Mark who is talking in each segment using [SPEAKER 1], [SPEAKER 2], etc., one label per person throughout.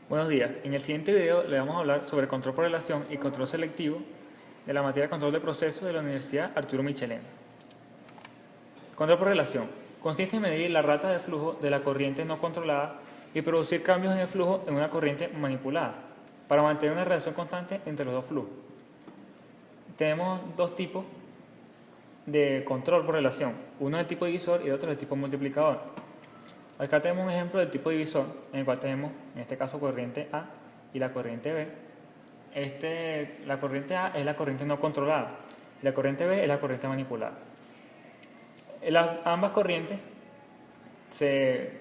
[SPEAKER 1] Buenos días, en el siguiente video le vamos a hablar sobre control por relación y control selectivo de la materia de control de procesos de la Universidad Arturo Michelena. Control por relación consiste en medir la rata de flujo de la corriente no controlada y producir cambios en el flujo en una corriente manipulada para mantener una relación constante entre los dos flujos. Tenemos dos tipos de control por relación, uno del tipo divisor y otro del tipo multiplicador. Acá tenemos un ejemplo del tipo divisor, en el cual tenemos, en este caso, corriente A y la corriente B. La corriente A es la corriente no controlada y la corriente B es la corriente manipulada. Ambas corrientes se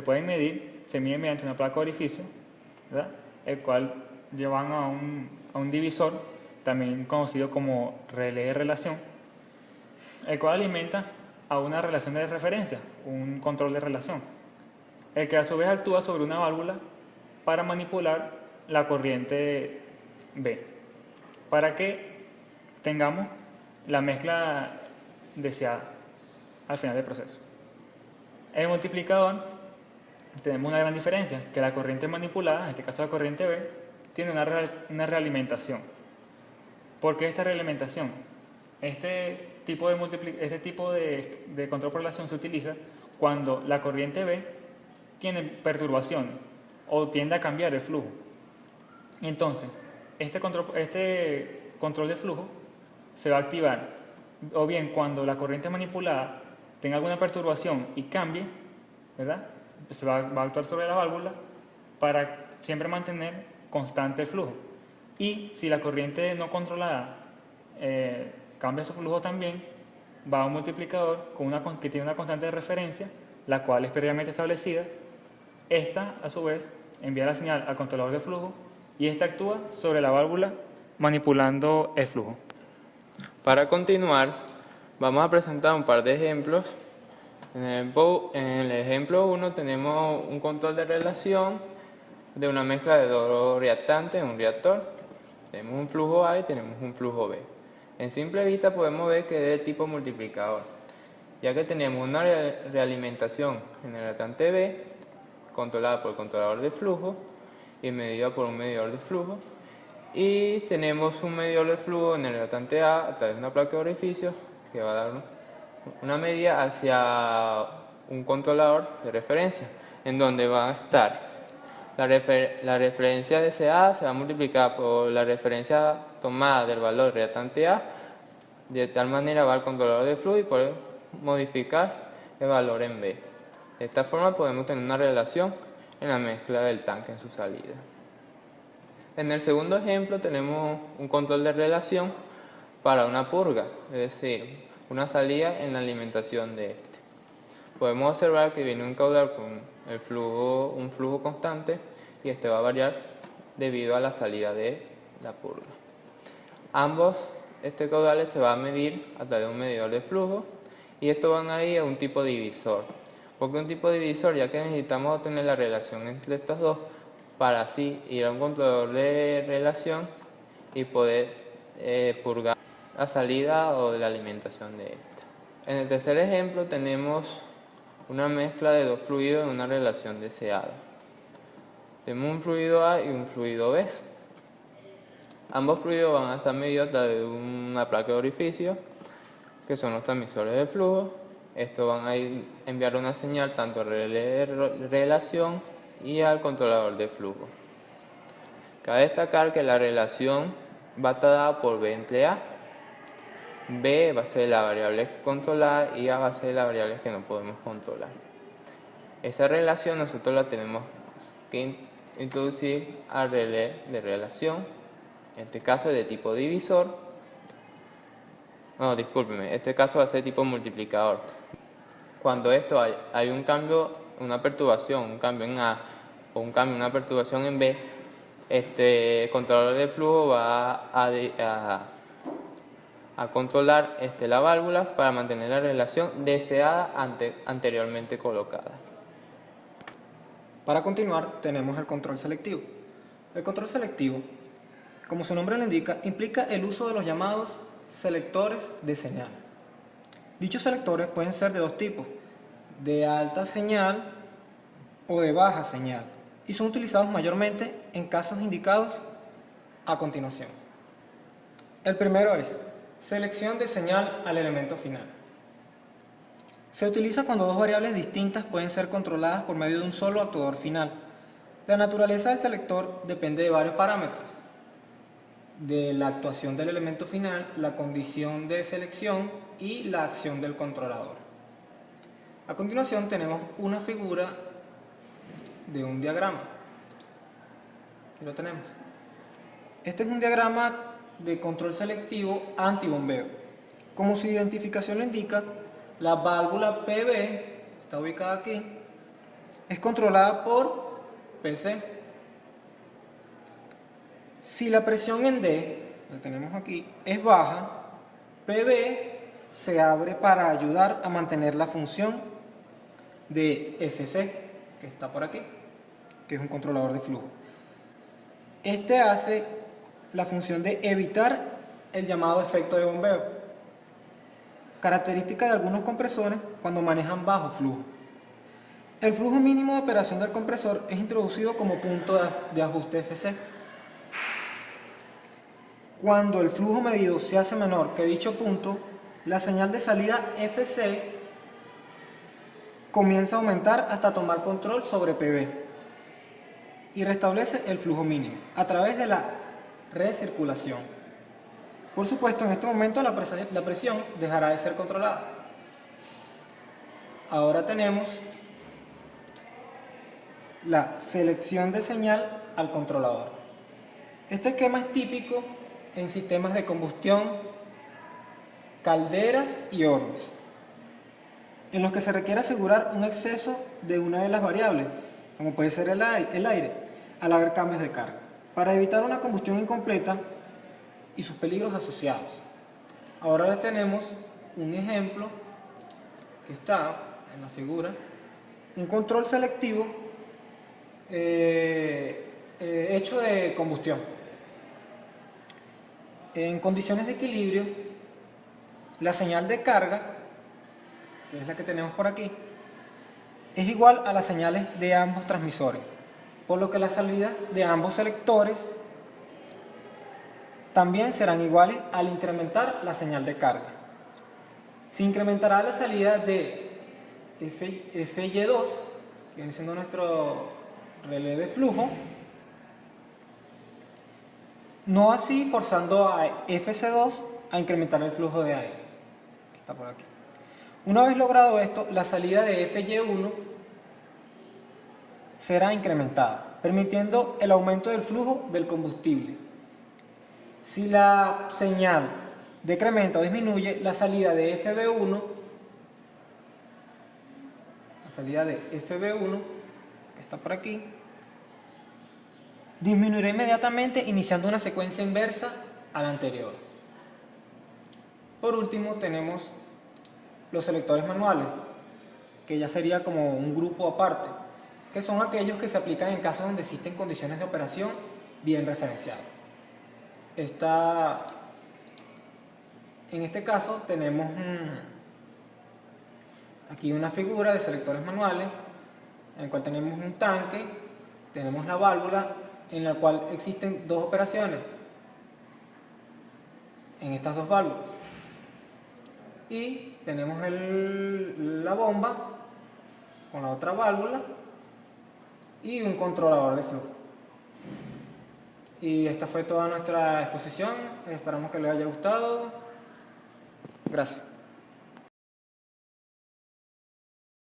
[SPEAKER 1] pueden medir, se miden mediante una placa de orificio, ¿verdad? El cual llevan a un divisor, también conocido como relé de relación, el cual alimenta a una relación de referencia, un control de relación, el que a su vez actúa sobre una válvula para manipular la corriente B, para que tengamos la mezcla deseada al final del proceso. En el multiplicador tenemos una gran diferencia, que la corriente manipulada, en este caso la corriente B, tiene una realimentación. ¿Por qué esta realimentación? Este tipo de control por relación se utiliza cuando la corriente B tiene perturbaciones o tiende a cambiar el flujo. Entonces, este control de flujo se va a activar o bien cuando la corriente manipulada tenga alguna perturbación y cambie, ¿verdad? Se va a actuar sobre la válvula para siempre mantener constante el flujo. Y si la corriente no controlada cambia su flujo también, va a un multiplicador que tiene una constante de referencia, la cual es previamente establecida. Esta, a su vez, envía la señal al controlador de flujo y esta actúa sobre la válvula manipulando el flujo.
[SPEAKER 2] Para continuar, vamos a presentar un par de ejemplos. En el ejemplo 1 tenemos un control de relación de una mezcla de dos reactantes en un reactor. Tenemos un flujo A y tenemos un flujo B. En simple vista podemos ver que es de tipo multiplicador, ya que tenemos una realimentación en el reactante B, controlada por el controlador de flujo y medida por un medidor de flujo. Y tenemos un medidor de flujo en el reactante A través de una placa de orificio que va a dar una medida hacia un controlador de referencia, en donde va a estar la referencia deseada se va a multiplicar por la referencia tomada del valor reactante A, de tal manera va al controlador de flujo y poder modificar el valor en B. De esta forma podemos tener una relación en la mezcla del tanque en su salida. En el segundo ejemplo tenemos un control de relación para una purga, es decir, una salida en la alimentación de este. Podemos observar que viene un caudal con un flujo constante y este va a variar debido a la salida de la purga. Ambos caudales se va a medir a través de un medidor de flujo y esto van a ir a un tipo divisor. ¿Por qué un tipo divisor? Ya que necesitamos obtener la relación entre estos dos para así ir a un controlador de relación y poder purgar la salida o la alimentación de esta. En el tercer ejemplo tenemos una mezcla de dos fluidos en una relación deseada. Tenemos un fluido A y un fluido B. Ambos fluidos van a estar medidos a través de una placa de orificio, que son los transmisores de flujo. Estos van a enviar una señal tanto al relé de relación y al controlador de flujo. Cabe destacar que la relación va a estar dada por B entre A. B va a ser la variable controlada y A va a ser la variable que no podemos controlar. Esa relación nosotros la tenemos que introducir al relé de relación. En este caso es de tipo divisor. No, discúlpeme, este caso va a ser tipo multiplicador. Cuando hay un cambio, una perturbación, un cambio en A o un cambio, una perturbación en B, este controlador de flujo va a controlar la válvula para mantener la relación deseada anteriormente colocada.
[SPEAKER 3] Para continuar, tenemos el control selectivo. El control selectivo, como su nombre lo indica, implica el uso de los llamados selectores de señal. Dichos selectores pueden ser de dos tipos, de alta señal o de baja señal. y son utilizados mayormente en casos indicados a continuación. El primero es selección de señal al elemento final. Se utiliza cuando dos variables distintas pueden ser controladas por medio de un solo actuador final. La naturaleza del selector depende de varios parámetros: de la actuación del elemento final, la condición de selección y la acción del controlador. A continuación tenemos una figura de un diagrama. Aquí lo tenemos. Este es un diagrama de control selectivo antibombeo. Como su identificación lo indica, la válvula PB, está ubicada aquí, es controlada por PC. Si la presión en D, la tenemos aquí, es baja, PB se abre para ayudar a mantener la función de FC, que está por aquí, que es un controlador de flujo. Este hace la función de evitar el llamado efecto de bombeo, característica de algunos compresores cuando manejan bajo flujo. El flujo mínimo de operación del compresor es introducido como punto de ajuste FC. Cuando el flujo medido se hace menor que dicho punto, la señal de salida FC comienza a aumentar hasta tomar control sobre PB y restablece el flujo mínimo a través de la recirculación. Por supuesto, en este momento la presión dejará de ser controlada. Ahora tenemos la selección de señal al controlador. Este esquema es típico en sistemas de combustión, calderas y hornos, en los que se requiere asegurar un exceso de una de las variables, como puede ser el aire, al haber cambios de carga, para evitar una combustión incompleta y sus peligros asociados. Ahora tenemos un ejemplo que está en la figura, un control selectivo hecho de combustión. En condiciones de equilibrio, la señal de carga, que es la que tenemos por aquí, es igual a las señales de ambos transmisores, por lo que las salidas de ambos selectores también serán iguales al incrementar la señal de carga. Se incrementará la salida de FY2, que viene siendo nuestro relé de flujo, no así forzando a FC2 a incrementar el flujo de aire, que está por aquí. Una vez logrado esto, la salida de FY1 será incrementada, permitiendo el aumento del flujo del combustible. Si la señal decrementa o disminuye, la salida de FB1, que está por aquí, disminuirá inmediatamente iniciando una secuencia inversa a la anterior. Por último tenemos los selectores manuales, que ya sería como un grupo aparte, que son aquellos que se aplican en casos donde existen condiciones de operación bien referenciadas. En este caso tenemos aquí una figura de selectores manuales, en el cual tenemos un tanque, tenemos la válvula, en la cual existen dos operaciones en estas dos válvulas, y tenemos la bomba con la otra válvula y un controlador de flujo. Y esta fue toda nuestra exposición, esperamos que les haya gustado. Gracias.